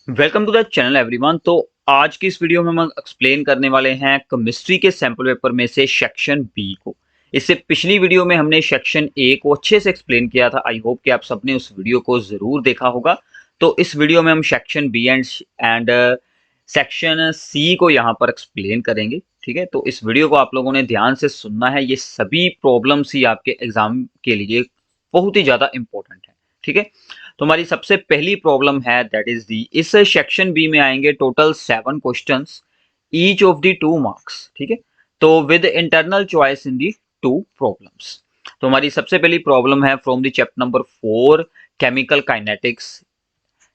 Welcome to the channel everyone. तो आज की इस वीडियो में हम एक्सप्लेन करने वाले हैं केमिस्ट्री के सैंपल पेपर में से सेक्शन बी को। इससे पिछली वीडियो में हमने सेक्शन ए को अच्छे से एक्सप्लेन किया था। आई होप कि आप सबने उस वीडियो को जरूर देखा होगा। तो इस वीडियो में हम section B and section C को यहाँ पर एक्सप्लेन करेंगे। ठीक है, तो इस वीडियो को आप लोगों ने ध्यान से सुनना है। ये सभी प्रॉब्लम्स ही आपके एग्जाम के लिए बहुत ही ज्यादा इंपॉर्टेंट है। ठीक है, तो हमारी सबसे पहली प्रॉब्लम है दैट इज दी, इस सेक्शन बी में आएंगे total 7 questions, each of the 2 marks. ठीक है, तो with internal choice in the 2 problems. तो हमारी सबसे पहली प्रॉब्लम है from the chapter number 4, chemical kinetics.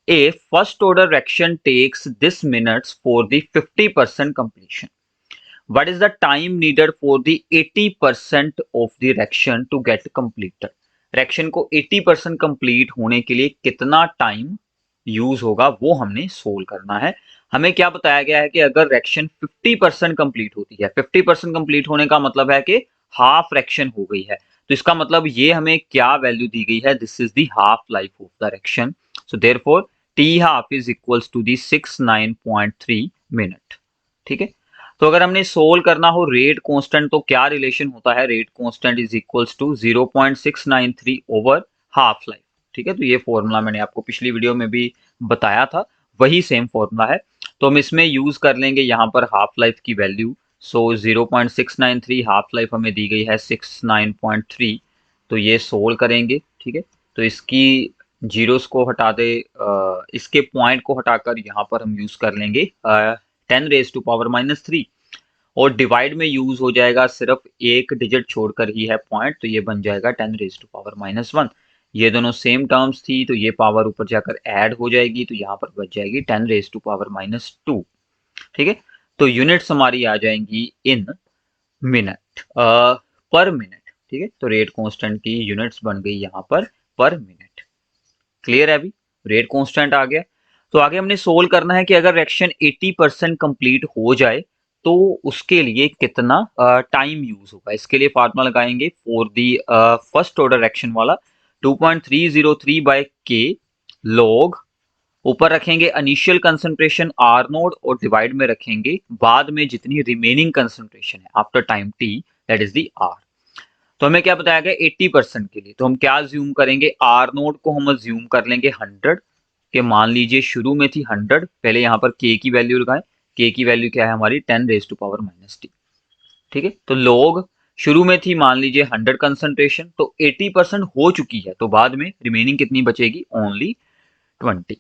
A first order reaction takes this minutes for the 50% completion. What is the time needed for the 80% of the reaction to get completed? Reaction को 80% complete होने के लिए कितना time use होगा वो हमने solve करना है। हमें क्या बताया गया है कि अगर रिएक्शन 50% कंप्लीट होती है, 50% कंप्लीट होने का मतलब है कि हाफ रिएक्शन हो गई है। तो इसका मतलब ये हमें क्या वैल्यू दी गई है, this is the half life of the reaction. So therefore T half is equals to the 69.3 minute. ठीक है, तो अगर हमने सोल्व करना हो रेट कांस्टेंट, तो क्या रिलेशन होता है, rate constant is equals to 0.693 over half life. ठीक है, तो ये फॉर्मूला मैंने आपको पिछली वीडियो में भी बताया था, वही सेम फॉर्मूला है। तो हम इसमें यूज कर लेंगे यहाँ पर हाफ लाइफ की वैल्यू। सो 0.693 हाफ लाइफ हमें दी गई है 69.3। तो ये सोल्व करेंगे। ठीक है, तो इसकी जीरोस को हटा दे, इसके पॉइंट को हटाकर यहाँ पर हम यूज कर लेंगे 10⁻³ और डिवाइड में यूज हो जाएगा सिर्फ एक डिजिट छोड़कर ही है पॉइंट, तो ये बन जाएगा 10⁻⁻1। ये दोनों सेम टर्म्स थी, तो ये पावर ऊपर जाकर ऐड हो जाएगी, तो यहाँ पर बच जाएगी 10⁻²। ठीक है, तो यूनिट्स हमारी आ जाएंगी इन मिनट, पर मिनट। ठीक है, तो रेट कांस्टेंट की यूनिट्स बन गई यहाँ पर मिनट। क्लियर है अभी, रेट कांस्टेंट आ गया। तो आगे हमने सोल्व करना है कि अगर रिएक्शन 80% कंप्लीट हो जाए तो उसके लिए कितना टाइम यूज होगा। इसके लिए फार्मूला लगाएंगे for the first order reaction वाला, 2.303 बाय के लॉग, ऊपर रखेंगे इनिशियल कंसंट्रेशन आर नोड और डिवाइड में रखेंगे बाद में जितनी रिमेनिंग कंसंट्रेशन है after time T, that is the R. तो हमें क्या बताया गया 80% के लिए, तो हम क्या ज्यूम करेंगे, आर नोड को हम ज्यूम कर लेंगे 100 के। मान लीजिए शुरू में थी 100, पहले यहाँ पर के की वैल्यू लगाएं। के की वैल्यू क्या है हमारी 10⁻⁻⁻t। ठीक है, तो लोग शुरू में थी मान लीजिए 100 कंसंट्रेशन, तो 80% हो चुकी है, तो बाद में रिमेनिंग कितनी बचेगी, ओनली 20।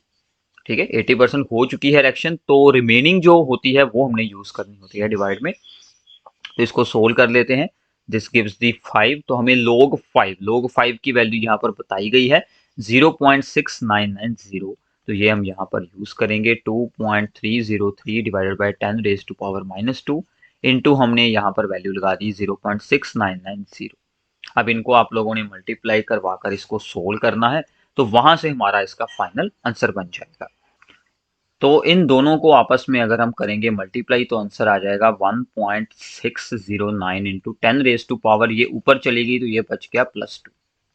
ठीक है, 80% हो चुकी है रिएक्शन, तो रिमेनिंग जो होती है वो हमने यूज करनी होती है डिवाइड में। तो इसको सोल्व कर लेते हैं। दिस गिव्स दी 5, तो हमें log 5 की वैल्यू यहाँ पर बताई गई है 0.6990। तो ये हम यहाँ पर यूज करेंगे 2.303 डिवाइडेड बाय 10⁻⁻2 इंटू हमने यहाँ पर वैल्यू लगा दी 0.6990। अब इनको आप लोगों ने मल्टीप्लाई करवा कर इसको सोल्व करना है, तो वहां से हमारा इसका फाइनल आंसर बन जाएगा। तो इन दोनों को आपस में अगर हम करेंगे मल्टीप्लाई तो आंसर आ जाएगा 1.609 इंटू 10⁻, ये ऊपर चलेगी तो ये बच गया +2।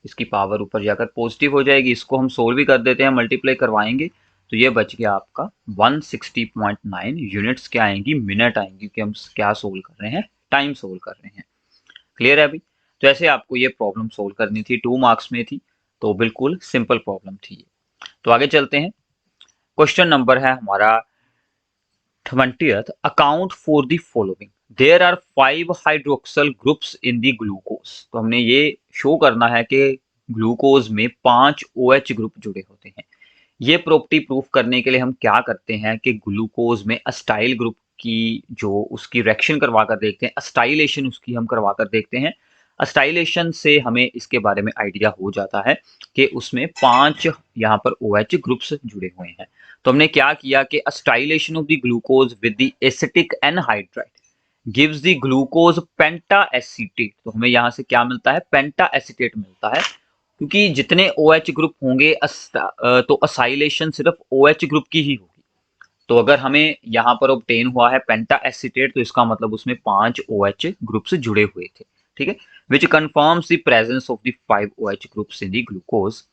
इसकी पावर ऊपर जाकर पॉजिटिव हो जाएगी। इसको हम सोल्व भी कर देते हैं, मल्टीप्लाई करवाएंगे तो ये बच गया आपका 160.9 यूनिट्स। क्या आएंगी, मिनट आएंगी, क्योंकि हम क्या सोल्व कर रहे हैं, टाइम सोल्व कर रहे हैं। क्लियर है अभी। तो ऐसे आपको ये प्रॉब्लम सोल्व करनी थी, 2 मार्क्स में थी, तो बिल्कुल सिंपल प्रॉब्लम थी। तो आगे चलते हैं। क्वेश्चन नंबर है हमारा 20th, account for the following, there are 5 hydroxyl groups in the glucose। तो हमने ये शो करना है कि ग्लूकोज में 5 OH ग्रुप जुड़े होते हैं। ये प्रॉपर्टी प्रूफ करने के लिए हम क्या करते हैं कि ग्लूकोज में अस्टाइल ग्रुप की जो उसकी रिएक्शन करवा कर देखते हैं, अस्टाइलेशन उसकी हम करवा कर देखते हैं। अस्टाइलेशन से हमें इसके बारे में आइडिया हो जाता है कि उसमें 5 यहाँ पर OH ग्रुप्स जुड़े हुए हैं। तो हमने क्या किया कि acetylation of the glucose with the acetic anhydride gives the glucose pentaacetate. तो हमें यहाँ से क्या मिलता है, पेंटा एसीटेट मिलता है, क्योंकि जितने OH ग्रुप होंगे तो असाइलेशन सिर्फ OH ग्रुप की ही होगी। तो अगर हमें यहाँ पर ऑब्टेन हुआ है पेंटा एसीटेट, तो इसका मतलब उसमें 5 OH ग्रुप्स जुड़े हुए थे। ठीक है, which confirms the presence of the 5 OH groups in the glucose.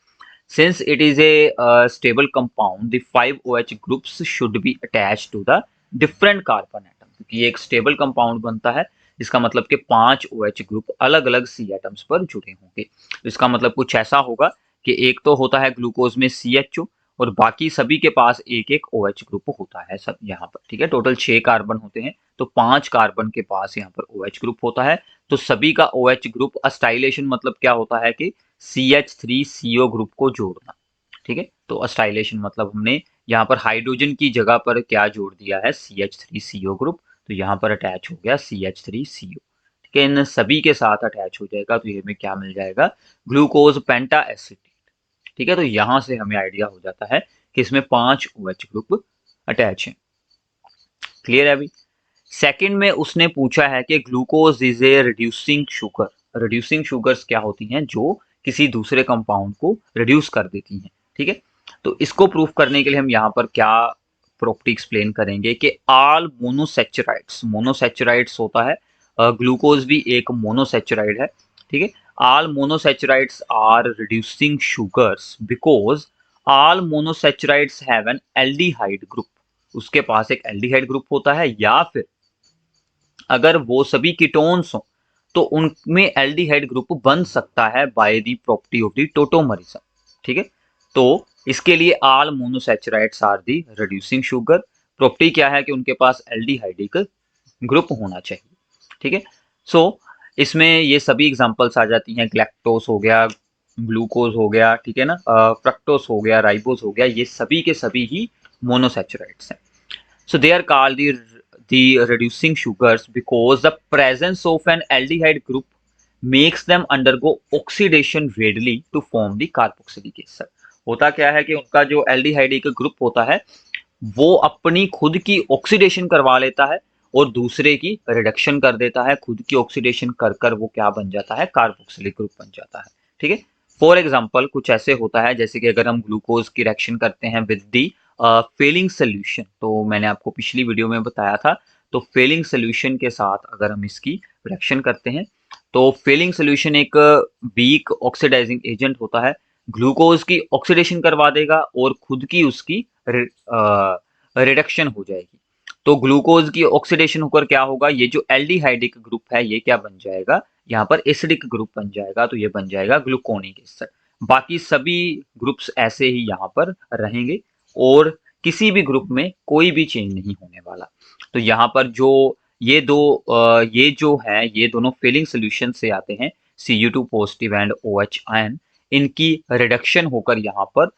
Since it is a stable compound, the 5 OH groups should be attached to the different carbon atom. क्योंकि ये एक स्टेबल कंपाउंड बनता है, इसका मतलब कि 5 OH ग्रुप अलग अलग सी एटम्स पर जुड़े होंगे। इसका मतलब कुछ ऐसा होगा कि एक तो होता है ग्लूकोज में CHO और बाकी सभी के पास एक एक OH ग्रुप होता है सब यहाँ पर, ठीक है। टोटल 6 कार्बन होते हैं, तो 5 कार्बन के पास यहाँ पर OH ग्रुप होता है। तो सभी का OH ग्रुप अस्टाइलेशन मतलब क्या होता है कि CH3CO ग्रुप को जोड़ना, ठीक है। तो अस्टाइलेशन मतलब हमने यहाँ पर हाइड्रोजन की जगह पर क्या जोड़ दिया है, CH3CO ग्रुप, तो यहाँ पर अटैच हो गया CH3CO, ठीक है। इन सभी के साथ अटैच हो जाएगा तो ये हमें क्या मिल जाएगा, ग्लूकोज पेंटा एसिटेट, ठीक है। तो यहाँ से हमें आइडिया हो जाता है कि इसमें 5 OH ग्रुप अटैच है। क्लियर है अभी। सेकंड में उसने पूछा है कि glucose is a reducing sugar. Reducing sugars क्या होती हैं, जो किसी दूसरे कंपाउंड को रिड्यूस कर देती हैं, ठीक है। तो इसको प्रूफ करने के लिए हम यहाँ पर क्या प्रॉपर्टी एक्सप्लेन करेंगे कि ऑल मोनोसेचराइड्स, मोनोसेचराइड्स होता है, ग्लूकोज भी एक मोनोसेचराइड है, ठीक है। All monosaccharides are reducing sugars because all monosaccharides have an aldehyde group. उसके पास एक एल्डिहाइड ग्रुप होता है, या फिर अगर वो सभी कीटोन्स हो तो उनमें एल्डिहाइड ग्रुप बन सकता है by the property of the tautomerism, ठीक है। तो इसके लिए all monosaccharides are the reducing sugar. Property क्या है कि उनके पास एल्डिहाइडिक ग्रुप होना चाहिए, ठीक है। सो इसमें ये सभी एग्जांपल्स आ जाती हैं, ग्लैक्टोस हो गया, ग्लूकोज हो गया, ठीक है ना, फ्रक्टोस हो गया, राइबोस हो गया, ये सभी के सभी ही मोनोसैचराइड्स हैं। So they are called the reducing sugars because the presence of an aldehyde group makes them undergo oxidation readily to form the carboxylic acid। होता क्या है कि उनका जो एल्डिहाइड ग्रुप होता है वो अपनी खुद की ऑक्सीडेशन करवा लेता है और दूसरे की रिडक्शन कर देता है। खुद की ऑक्सीडेशन कर कर वो क्या बन जाता है, कार्बोक्सिलिक ग्रुप बन जाता है, ठीक है। फॉर एग्जांपल कुछ ऐसे होता है जैसे कि अगर हम ग्लूकोज की रिएक्शन करते हैं विद दी फेलिंग सोल्यूशन, तो मैंने आपको पिछली वीडियो में बताया था, तो फेलिंग सोल्यूशन के साथ अगर हम इसकी रिएक्शन करते हैं तो फेलिंग सोल्यूशन एक वीक ऑक्सीडाइजिंग एजेंट होता है, ग्लूकोज की ऑक्सीडेशन करवा देगा और खुद की उसकी रिडक्शन हो जाएगी। तो ग्लूकोज की ऑक्सीडेशन होकर क्या होगा, ये जो एल्डिहाइडिक ग्रुप है ये क्या बन जाएगा, यहाँ पर एसिडिक ग्रुप बन जाएगा, तो ये बन जाएगा ग्लूकोनिक एसिड। बाकी सभी ग्रुप्स ऐसे ही यहाँ पर रहेंगे और किसी भी ग्रुप में कोई भी चेंज नहीं होने वाला। तो यहाँ पर जो ये जो है ये दोनों फेलिंग सोल्यूशन से आते हैं, Cu2 positive and OH ion, इनकी रिडक्शन होकर यहाँ पर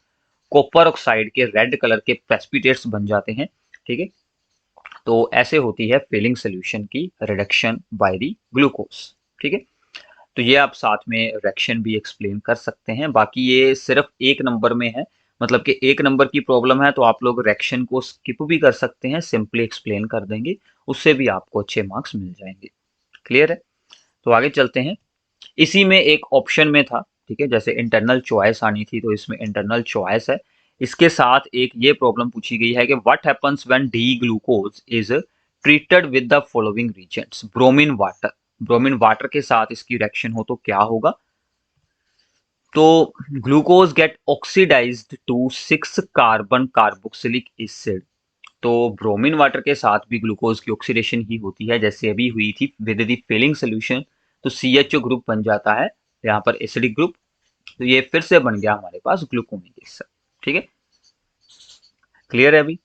कॉपर ऑक्साइड के रेड कलर के प्रेसिपिटेट्स बन जाते हैं, ठीक है। तो ऐसे होती है फेलिंग सोल्यूशन की रिडक्शन बाय द ग्लूकोज, ठीक है। तो ये आप साथ में रिएक्शन भी एक्सप्लेन कर सकते हैं। बाकी ये सिर्फ एक नंबर में है, मतलब कि एक नंबर की प्रॉब्लम है तो आप लोग रिएक्शन को स्किप भी कर सकते हैं, सिंपली एक्सप्लेन कर देंगे, उससे भी आपको अच्छे मार्क्स मिल जाएंगे। क्लियर है। तो आगे चलते हैं। इसी में एक ऑप्शन में था, ठीक है, जैसे इंटरनल चॉइस आनी थी तो इसमें इंटरनल चॉइस है। इसके साथ एक ये प्रॉब्लम पूछी गई है कि what happens when the glucose is treated with the following reagents, bromine water. Bromine water के साथ इसकी रिएक्शन हो तो क्या होगा, तो glucose get oxidised to 6 carbon carboxylic acid. तो ब्रोमीन वाटर के साथ भी ग्लूकोज की ऑक्सीडेशन ही होती है जैसे अभी हुई थी विद द फेलिंग सोल्यूशन, तो CHO ग्रुप बन जाता है यहाँ पर एसिडिक ग्रुप, तो ये फिर से बन गया हमारे पास ग्लूकोनिक एसिड, ठीक है। क्लियर है अभी।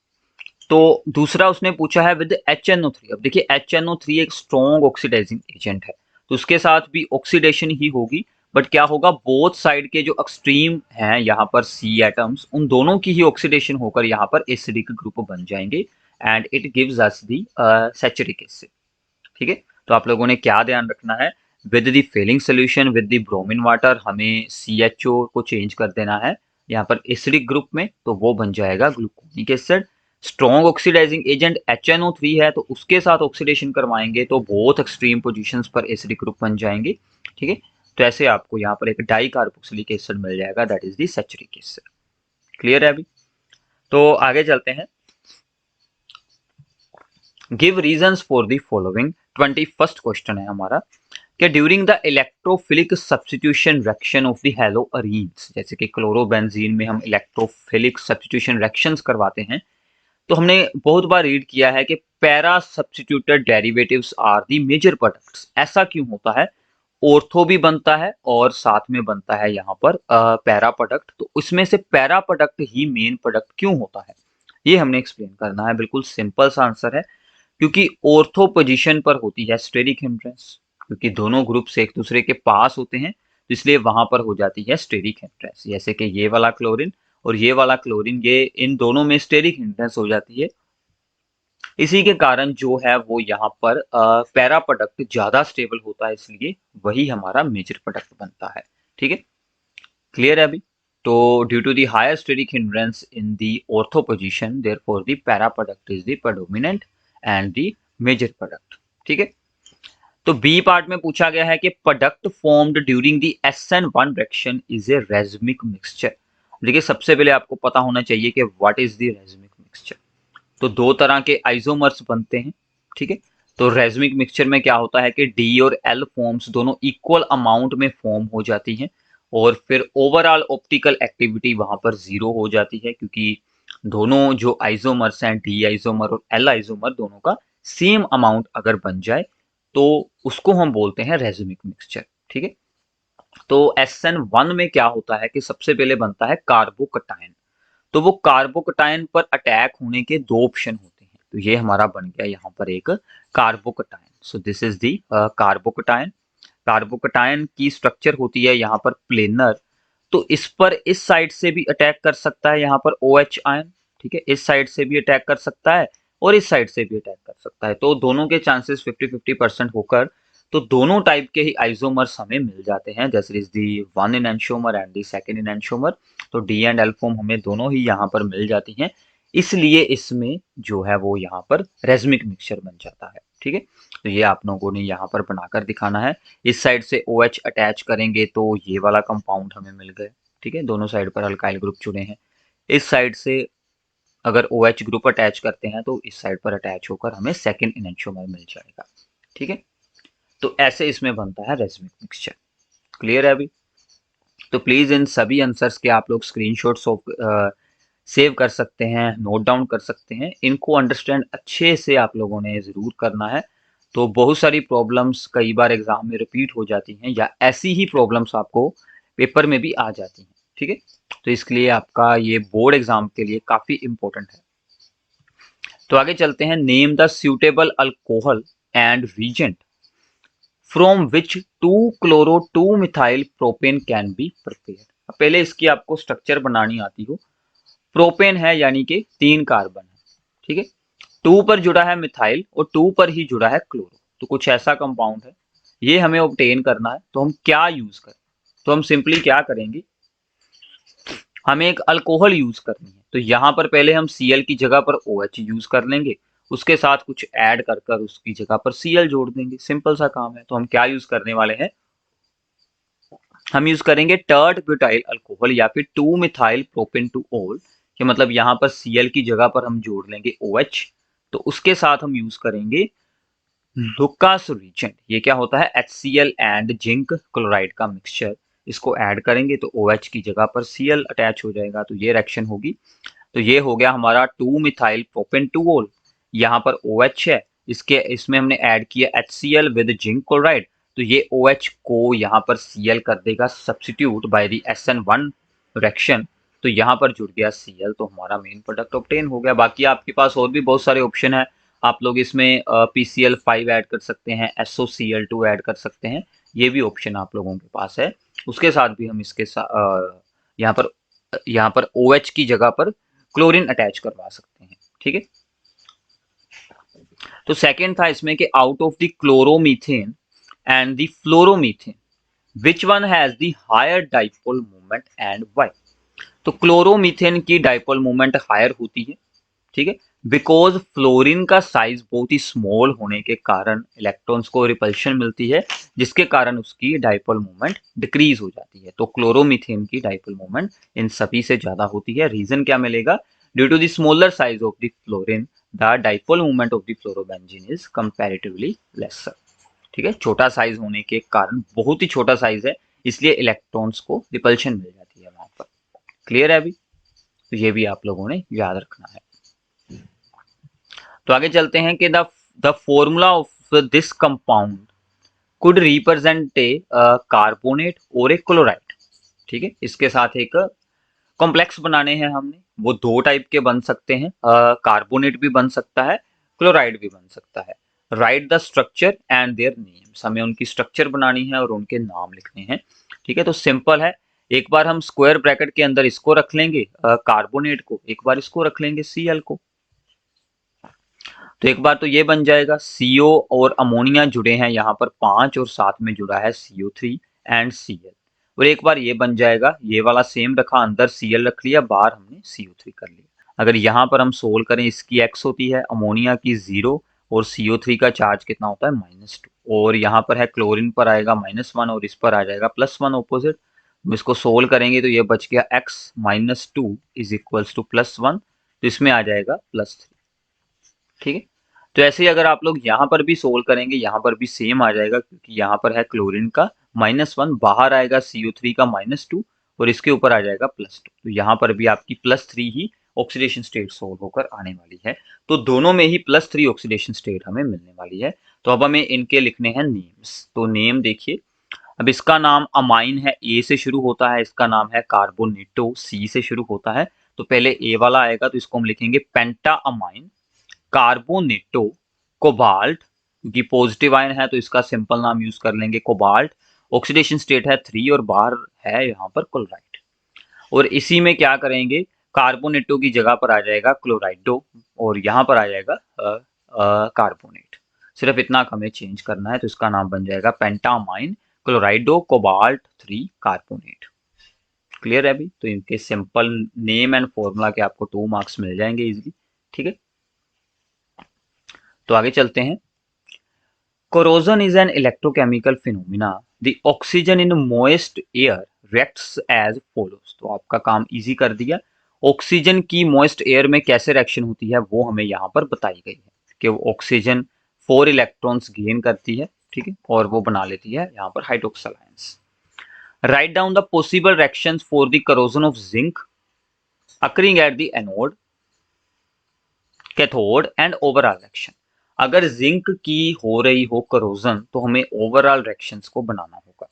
तो दूसरा उसने पूछा है विद HNO3। अब देखिए HNO3 एक स्ट्रॉन्ग ऑक्सीडाइजिंग एजेंट है, तो उसके साथ भी ऑक्सीडेशन ही होगी, बट क्या होगा, बोथ साइड के जो एक्सट्रीम हैं यहाँ पर C एटम्स, उन दोनों की ही ऑक्सीडेशन होकर यहाँ पर एसिडिक ग्रुप बन जाएंगे and it gives us the saccharic acid, ठीक है। तो आप लोगों ने क्या ध्यान रखना है, with the Fehling solution with the bromine water हमें CHO को चेंज कर देना है यहाँ पर एसिडिक ग्रुप में, तो वो बन जाएगा gluconic acid. Strong oxidising agent HNO3 है तो उसके साथ ऑक्सीडेशन करवाएंगे तो बोथ एक्सट्रीम पोजीशंस पर एसिडिक ग्रुप बन जाएंगे, ठीक है। तो ऐसे आपको यहाँ पर एक डाई कार्बोक्सिलिक एसिड मिल जाएगा, that is the saccharic acid. Clear है अभी। तो आगे चलते हैं। Give reasons for the following, 21st question है हमारा कि during the electrophilic substitution reaction of the haloarenes, जैसे कि क्लोरोबेंजीन में हम इलेक्ट्रोफिलिक सब्स्टिट्यूशन रिएक्शंस करवाते हैं, तो हमने बहुत बार रीड किया है कि para substituted derivatives are the major products. ऐसा क्यों होता है? ऑर्थो भी बनता है और साथ में बनता है यहाँ पर पैरा प्रोडक्ट, तो उसमें से पैरा प्रोडक्ट ही मेन प्रोडक्ट क्यों होता है, ये हमने एक्सप्लेन करना है। बिल्कुल सिंपल सा आंसर है, क्योंकि ऑर्थो पोजीशन पर होती है स्टेरिक हिंड्रेंस, क्योंकि दोनों ग्रुप्स एक दूसरे के पास होते हैं, तो इसलिए वहां पर हो जाती है स्टेरिक हिंड्रेंस। जैसे कि ये वाला क्लोरीन और ये वाला क्लोरीन, ये इन दोनों में स्टेरिक हिंड्रेंस हो जाती है। इसी के कारण जो है वो यहाँ पर पैरा प्रोडक्ट ज्यादा स्टेबल होता है, इसलिए वही हमारा मेजर प्रोडक्ट बनता है। ठीक है, क्लियर है अभी? तो due to the higher steric hindrance in the ortho position, therefore the para product is the predominant and the major product. ठीक है, तो बी पार्ट में पूछा गया है कि product formed during the SN1 reaction is a racemic mixture. देखिए, सबसे पहले आपको पता होना चाहिए कि what is the racemic mixture. तो दो तरह के आइसोमर्स बनते हैं। ठीक है, तो रेज़मिक मिक्सचर में क्या होता है कि डी और एल फॉर्म्स दोनों इक्वल अमाउंट में फॉर्म हो जाती हैं, और फिर ओवरऑल ऑप्टिकल एक्टिविटी वहां पर जीरो हो जाती है, क्योंकि दोनों जो आइसोमर्स हैं, डी आइसोमर और एल आइसोमर, दोनों का सेम अमाउंट अगर बन जाए तो उसको हम बोलते हैं रेज़मिक मिक्सचर। ठीक है, तो SN1 में क्या होता है कि सबसे पहले बनता है कार्बोकटायन। तो वो कार्बोकटायन पर अटैक होने के दो ऑप्शन होते हैं, तो ये हमारा बन गया यहाँ पर एक carbocation. So this is the carbocation. Carbocation की स्ट्रक्चर होती है यहाँ पर प्लेनर, तो इस पर इस साइड से भी अटैक कर सकता है यहाँ पर OH आयन। ठीक है, इस साइड से भी अटैक कर सकता है और इस साइड से भी अटैक कर सकता है, तो दोनों के चांसेस 50-50% होकर तो दोनों टाइप के ही आइसोमर्स हमें मिल जाते हैं, जैसे is the one enantiomer and the second enantiomer. तो डी एंड एल फॉर्म हमें दोनों ही यहाँ पर मिल जाती हैं, इसलिए इसमें जो है वो यहाँ पर रेज़मिक मिक्सचर बन जाता है। ठीक है, तो ये आप लोगों ने यहाँ पर बनाकर दिखाना है। इस साइड से OH अटैच करेंगे तो ये वाला कंपाउंड हमें मिल गए। ठीक है, दोनों साइड पर अल्काइल ग्रुप जुड़े हैं। इस साइड से अगर OH ग्रुप अटैच करते हैं तो इस साइड पर अटैच होकर हमें सेकंड इनेंशियोमर मिल जाएगा। ठीक है, तो ऐसे इसमें बनता है रेज़मिक मिक्सचर। क्लियर है अभी? तो प्लीज इन सभी आंसर्स के आप लोग स्क्रीनशॉट्स सेव कर सकते हैं, नोट डाउन कर सकते हैं। इनको अंडरस्टैंड अच्छे से आप लोगों ने ज़रूर करना है। तो बहुत सारी प्रॉब्लम्स कई बार एग्जाम में रिपीट हो जाती हैं, या ऐसी ही प्रॉब्लम्स आपको पेपर में भी आ जाती हैं। ठीक है, तो इसके लिए आपका ये बोर्ड एग्जाम के लिए काफ़ी इंपॉर्टेंट है। तो आगे चलते हैं। Name the suitable alcohol and reagent from which 2-chloro-2-methyl propane can be prepared. पहले इसकी आपको स्ट्रक्चर बनानी आती हो। प्रोपेन है यानी कि 3 कार्बन है। ठीक है, 2 पर जुड़ा है मिथाइल और 2 पर ही जुड़ा है क्लोरो, तो कुछ ऐसा कंपाउंड है, ये हमें ऑब्टेन करना है। तो हम क्या यूज करें? तो हम सिंपली क्या करेंगे, हमें एक अल्कोहल यूज करनी है, तो यहाँ पर पहले हम Cl की जगह पर OH यूज कर लेंगे, उसके साथ कुछ ऐड कर कर उसकी जगह पर Cl जोड़ देंगे। सिंपल सा काम है। तो हम क्या यूज करने वाले हैं, हम यूज करेंगे टर्ट ब्यूटाइल अल्कोहल या फिर 2-methyl प्रोपेन टू ओल, कि मतलब यहाँ पर Cl की जगह पर हम जोड़ लेंगे OH, तो उसके साथ हम यूज करेंगे लुकास रिएजेंट। ये क्या होता है, HCl एंड जिंक क्लोराइड का मिक्सचर। इसको ऐड करेंगे तो OH की जगह पर Cl अटैच हो जाएगा, तो ये रिएक्शन होगी। तो ये हो गया हमारा 2-methyl प्रोपेन टू ओल, यहाँ पर OH है, इसमें हमने ऐड किया HCl विद जिंक क्लोराइड, तो ये OH को यहाँ पर Cl कर देगा substitute by the SN1 reaction, तो यहाँ पर जुड़ गया Cl, तो हमारा मेन प्रोडक्ट ऑब्टेन हो गया। बाकी आपके पास और भी बहुत सारे ऑप्शन है, आप लोग इसमें PCl5 ऐड कर सकते हैं, SOCl2 ऐड कर सकते हैं, ये भी ऑप्शन आप लोगों के पास है। उसके साथ भी हम इसके साथ यहाँ पर OH की जगह पर क्लोरीन अटैच करवा सकते हैं। ठीक है, तो सेकंड था इसमें कि out of the chloromethane and the fluoromethane which one has the higher dipole moment and why. तो क्लोरोमीथेन की डाइपोल मोमेंट हायर होती है। ठीक है, बिकॉज फ्लोरीन का साइज बहुत ही स्मॉल होने के कारण इलेक्ट्रॉन्स को रिपल्शन मिलती है, जिसके कारण उसकी डाइपोल मोमेंट डिक्रीज हो जाती है। तो क्लोरोमीथेन की डाइपोल मोमेंट इन सभी से ज्यादा होती है। रीजन क्या मिलेगा, due to the smaller size of the fluorine the dipole moment of the fluorobenzene is comparatively lesser. ठीक है, छोटा साइज होने के कारण, बहुत ही छोटा साइज है, इसलिए इलेक्ट्रॉन्स को रिपल्शन मिल जाती है वहां पर। क्लियर है अभी? तो ये भी आप लोगों ने याद रखना है। तो आगे चलते हैं कि the formula of this compound could represent a carbonate और ए क्लोराइड। ठीक है, इसके साथ एक कॉम्प्लेक्स बनाने हैं हमने, वो दो टाइप के बन सकते हैं, कार्बोनेट भी बन सकता है, क्लोराइड भी बन सकता है। Right the structure and their names, हमें उनकी स्ट्रक्चर बनानी है और उनके नाम लिखने हैं। ठीक है, तो सिंपल है, एक बार हम स्क्वायर ब्रैकेट के अंदर इसको रख लेंगे कार्बोनेट को, एक बार इसको रख लेंगे Cl को। तो एक बार तो ये बन जाएगा, CO और अमोनिया जुड़े हैं यहाँ पर 5 और साथ में जुड़ा है CO3 एंड Cl। और एक बार ये बन जाएगा, ये वाला सेम रखा, अंदर Cl रख लिया, बाहर हमने CO3 कर लिया। अगर यहाँ पर हम सोल्व करें, इसकी x होती है, अमोनिया की 0 और CO3 का चार्ज कितना होता है -2, और यहाँ पर है क्लोरीन पर आएगा -1 और इस पर आ जाएगा +1 ऑपोजिट। हम इसको सोल्व करेंगे तो ये बच गया x -2 इज इक्वल्स टू +1, तो इसमें आ जाएगा +3। ठीक है, तो ऐसे ही अगर आप लोग यहाँ पर भी सोल्व करेंगे, यहाँ पर भी सेम आ जाएगा, क्योंकि यहाँ पर है क्लोरीन का -1, बाहर आएगा CO3 का -2 और इसके ऊपर आ जाएगा +2, तो यहाँ पर भी आपकी +3 ही ऑक्सीडेशन स्टेट सोल्व होकर आने वाली है। तो दोनों में ही +3 ऑक्सीडेशन स्टेट हमें मिलने वाली है। तो अब हमें इनके लिखने हैं नेम्स। तो नेम देखिए, अब इसका नाम अमाइन है, ए से शुरू होता है, इसका नाम है कार्बोनेटो, सी से शुरू होता है। तो पहले ए वाला आएगा तो इसको हम लिखेंगे पेंटा अमाइन। कार्बोनेटो, कोबाल्ट, क्योंकि पॉजिटिव आयन है तो इसका सिंपल नाम यूज कर लेंगे कोबाल्ट। ऑक्सीडेशन स्टेट है 3 और बाहर है यहाँ पर क्लोराइड। और इसी में क्या करेंगे, कार्बोनेटो की जगह पर आ जाएगा क्लोराइडो और यहाँ पर आ जाएगा कार्बोनेट। सिर्फ इतना हमें चेंज करना है, तो इसका नाम बन जाएगा पेंटामाइन क्लोराइडो कोबाल्ट 3 कार्बोनेट। क्लियर है अभी? तो इनके सिंपल नेम एंड फॉर्मूला के आपको 2 मार्क्स मिल जाएंगे इजीली। ठीक है, तो आगे चलते हैं। Corrosion is an electrochemical phenomena. The oxygen in moist air reacts as follows. तो आपका काम इजी कर दिया। ऑक्सीजन की मोइस्ट एयर में कैसे रिएक्शन होती है वो हमें यहाँ पर बताई गई है कि वो ऑक्सीजन 4 इलेक्ट्रॉन्स गेन करती है, ठीक है, और वो बना लेती है यहाँ पर hydroxyl ions. Write down the possible reactions for the corrosion of zinc occurring at the anode, cathode and overall reaction. अगर जिंक की हो रही हो करोजन तो हमें ओवरऑल रिएक्शंस को बनाना होगा।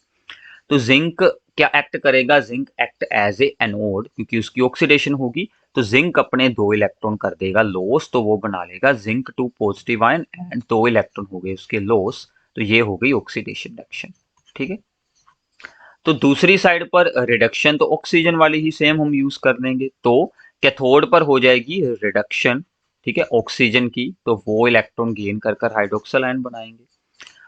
तो जिंक क्या एक्ट करेगा, zinc act as a anode, क्योंकि उसकी ऑक्सीडेशन होगी, तो जिंक अपने 2 इलेक्ट्रॉन कर देगा लॉस, तो वो बना लेगा zinc 2 positive ion and 2 electron हो गए उसके लॉस, तो ये हो गई ऑक्सीडेशन रिएक्शन। ठीक है, तो दूसरी साइड पर रिडक्शन तो ऑक्सीजन वाली ही सेम हम यूज कर लेंगे, तो कैथोड पर हो जाएगी रिडक्शन, ठीक है, ऑक्सीजन की, तो वो इलेक्ट्रॉन गेन कर कर हाइड्रोक्सिल आयन बनाएंगे।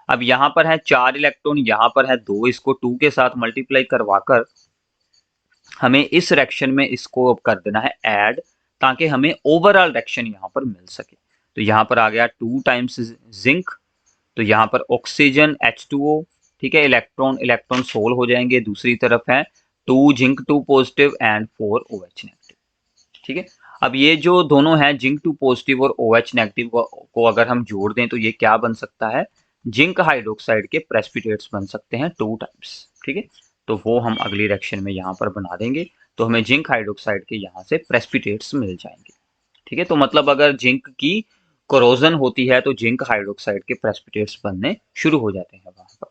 अब यहाँ पर है 4 इलेक्ट्रॉन, यहाँ पर है 2, इसको 2 के साथ मल्टीप्लाई करवाकर हमें इस रिएक्शन में इसको अब कर देना है ऐड, ताकि हमें ओवरऑल रिएक्शन यहाँ पर मिल सके। तो यहाँ पर आ गया 2 टाइम्स जिंक, तो यहाँ पर ऑक्सीजन H2O, ठीक है, इलेक्ट्रॉन इलेक्ट्रॉन सोल हो जाएंगे, दूसरी तरफ है 2 zinc 2 positive and 4 OH negative. ठीक है, अब ये जो दोनों हैं जिंक 2 पॉजिटिव और OH नेगेटिव को अगर हम जोड़ दें तो ये क्या बन सकता है, जिंक हाइड्रोक्साइड के प्रेसिपिटेट्स बन सकते हैं 2 टाइम्स। ठीक है, तो वो हम अगली रिएक्शन में यहाँ पर बना देंगे, तो हमें जिंक हाइड्रोक्साइड के यहाँ से प्रेसिपिटेट्स मिल जाएंगे। ठीक है, तो मतलब अगर जिंक की कोरोजन होती है तो जिंक हाइड्रोक्साइड के प्रेसिपिटेट्स बनने शुरू हो जाते हैं वहां पर।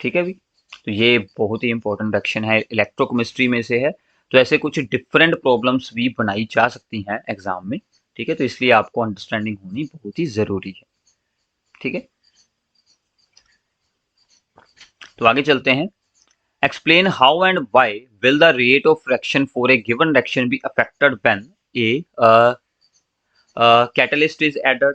ठीक है भी, तो ये बहुत ही इंपॉर्टेंट रिएक्शन है, इलेक्ट्रोकेमिस्ट्री में से है। तो ऐसे कुछ डिफरेंट प्रॉब्लम्स भी बनाई जा सकती हैं एग्जाम में। ठीक है, तो इसलिए आपको अंडरस्टैंडिंग होनी बहुत ही जरूरी है। ठीक है, तो आगे चलते हैं। Explain how and why will the rate of reaction for a given reaction be affected when a catalyst is added.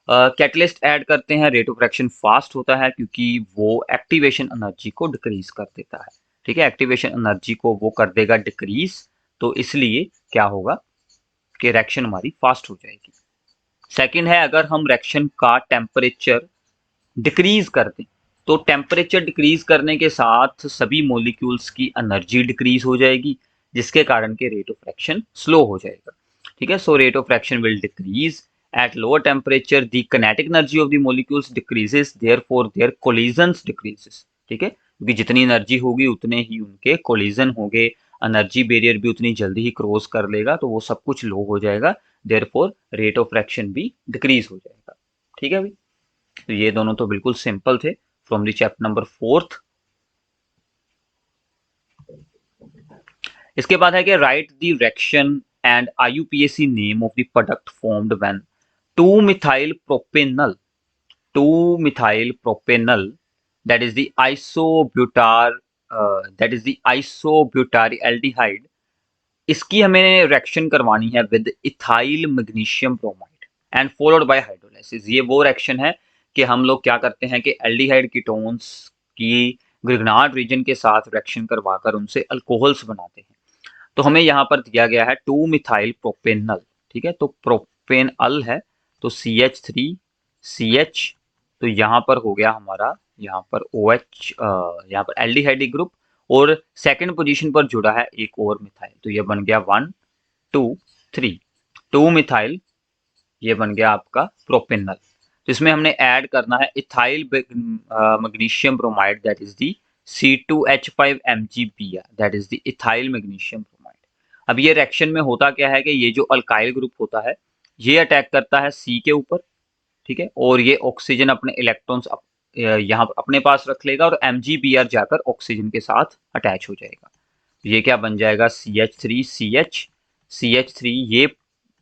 Catalyst add करते हैं, रेट ऑफ रिएक्शन फास्ट होता है क्योंकि वो एक्टिवेशन एनर्जी को डिक्रीज कर देता है। ठीक है, एक्टिवेशन एनर्जी को वो कर देगा डिक्रीज, तो इसलिए क्या होगा कि रिएक्शन हमारी फास्ट हो जाएगी। सेकंड है, अगर हम रिएक्शन का टेम्परेचर डिक्रीज कर दें तो टेम्परेचर डिक्रीज करने के साथ सभी मॉलिक्यूल्स की एनर्जी डिक्रीज हो जाएगी, जिसके कारण के रेट ऑफ रिएक्शन स्लो हो जाएगा। ठीक है, so rate of reaction will decrease At lower temperature, the kinetic energy of the molecules decreases, therefore their collisions decreases. ठीक है, क्योंकि जितनी एनर्जी होगी उतने ही उनके कोलिजन होंगे, एनर्जी बैरियर भी उतनी जल्दी ही क्रॉस कर लेगा, तो वो सब कुछ लो हो जाएगा, therefore रेट ऑफ फ्रैक्शन भी डिक्रीज हो जाएगा। ठीक है भाई, तो ये दोनों तो बिल्कुल सिंपल थे from the chapter number 4th। इसके बाद है कि right the reaction and IUPAC name of the product formed when 2-methyl propanol 2-methyl propanol that is the isobutyryaldehyde, इसकी हमें रिएक्शन करवानी है with ethyl magnesium bromide and followed by hydrolysis. ये वो रिएक्शन है कि हम लोग क्या करते हैं कि एल्डिहाइड कीटोन्स की ग्रिग्नार्ड रीजन के साथ रिएक्शन करवाकर उनसे अल्कोहल्स बनाते हैं। तो हमें यहाँ पर दिया गया है 2-methyl propanol। ठीक है, तो प्रोपेनल है तो CH3CH, तो यहाँ पर हो गया हमारा, यहाँ पर OH, यहाँ पर एल्डिहाइड ग्रुप, और सेकंड पोजीशन पर जुड़ा है एक और मिथाइल, तो ये बन गया 1 2 3 2-methyl, ये बन गया आपका प्रोपेनल। तो इसमें हमने ऐड करना है ethyl magnesium bromide, that is the C2H5MgBr, that is the ethyl magnesium bromide. अब ये रिएक्शन में होता क्या है कि ये जो अल्काइल ग्रुप होता है ये अटैक करता है C के ऊपर, ठीक है, और ये ऑक्सीजन अपने इलेक्ट्रॉन्स यहाँ अपने पास रख लेगा और MgBr जाकर ऑक्सीजन के साथ अटैच हो जाएगा। ये क्या बन जाएगा, CH3 ये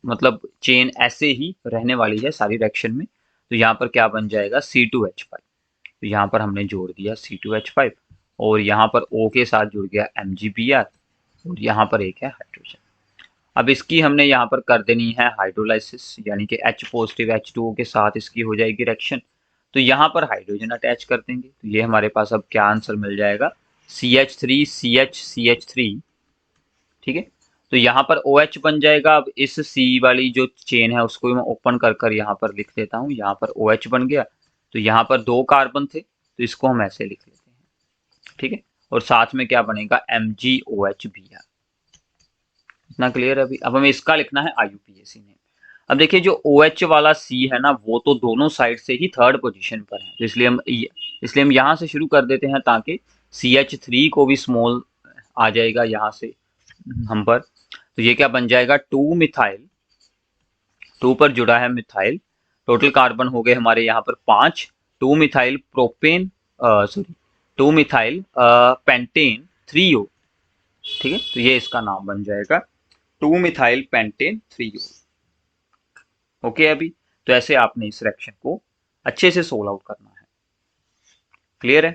मतलब चेन ऐसे ही रहने वाली है सारी रिएक्शन में। तो यहाँ पर क्या बन जाएगा, C2H5, तो यहाँ पर हमने जोड़ दिया C2H5, और यहाँ पर O के साथ जुड़ गया MgBr, और यहाँ पर एक है हाइड्रोजन। अब इसकी हमने यहाँ पर कर देनी है हाइड्रोलाइसिस, यानी कि H पॉजिटिव H2O के साथ इसकी हो जाएगी रिएक्शन। तो यहाँ पर हाइड्रोजन अटैच कर देंगे, तो ये हमारे पास अब क्या आंसर मिल जाएगा, CH3CH3। ठीक है, तो यहाँ पर OH बन जाएगा। अब इस C वाली जो चेन है उसको मैं ओपन कर कर यहाँ पर लिख देता हूँ, यहाँ पर OH बन गया, तो यहाँ पर 2 कार्बन थे तो इसको हम ऐसे लिख लेते हैं। ठीक है, और साथ में क्या बनेगा, MgOH Br। इतना क्लियर है अभी। अब हमें इसका लिखना है IUPAC नेम। अब देखिए जो OH वाला C है ना, वो तो दोनों साइड से ही थर्ड पोजीशन पर है, तो इसलिए हम यहाँ से शुरू कर देते हैं ताकि CH3 को भी स्मॉल आ जाएगा यहाँ से नंबर। तो ये क्या बन जाएगा, 2-methyl, 2 पर जुड़ा है मिथाइल, टोटल कार्बन हो गए हमारे यहाँ पर 5, 2-methyl propane, sorry 2-methyl pentane 3O। ठीक है, तो ये इसका नाम बन जाएगा 2-methyl पेंटेन 3O। ओके, अभी तो ऐसे आपने इस रिएक्शन को अच्छे से सोल्व आउट करना है। क्लियर है।